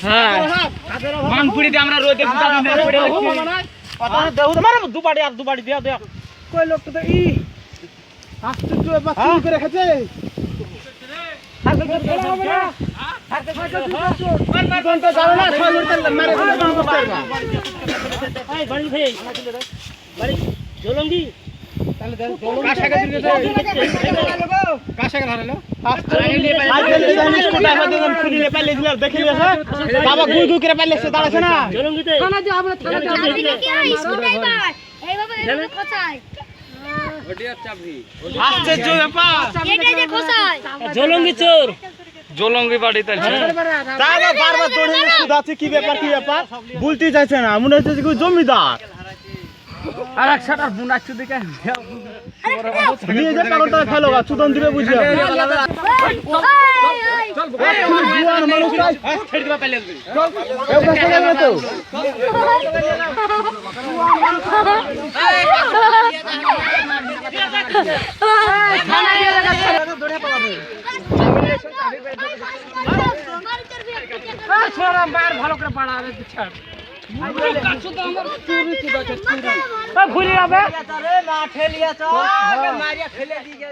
হ্যাঁ মাংপুরিতে আমরা রোদে গুটা দিন পড়ে আছি কথা দেও তোমার দুবাড়ি আর দুবাড়ি দেও দেও কই লোকটা তো ই আশ্চর্য বা চুরি করে খেতে জলঙ্গি জলঙ্গি চোর জলঙ্গি বাড়ি কি ব্যাপার কি ব্যাপার বলতে চাইছে না মনে হচ্ছে জমিদার আর একসাথে বুনাচ্ছু দিকে নিয়ে যা পাগলটা খেলো চুদন দিবে বুঝিয়া চল জুয়ান মানুষ ছেড়ে দিবা পাইলে চল এও কাছে যাবে তো থানা দিয়ে লাগা দড়ে পালাবে ছোড়া মার ভালো করে পাড়াবে ছাড় ভুলি যাবে মাঠে লিয়া চল মারিয়া ফেলে দিয়ে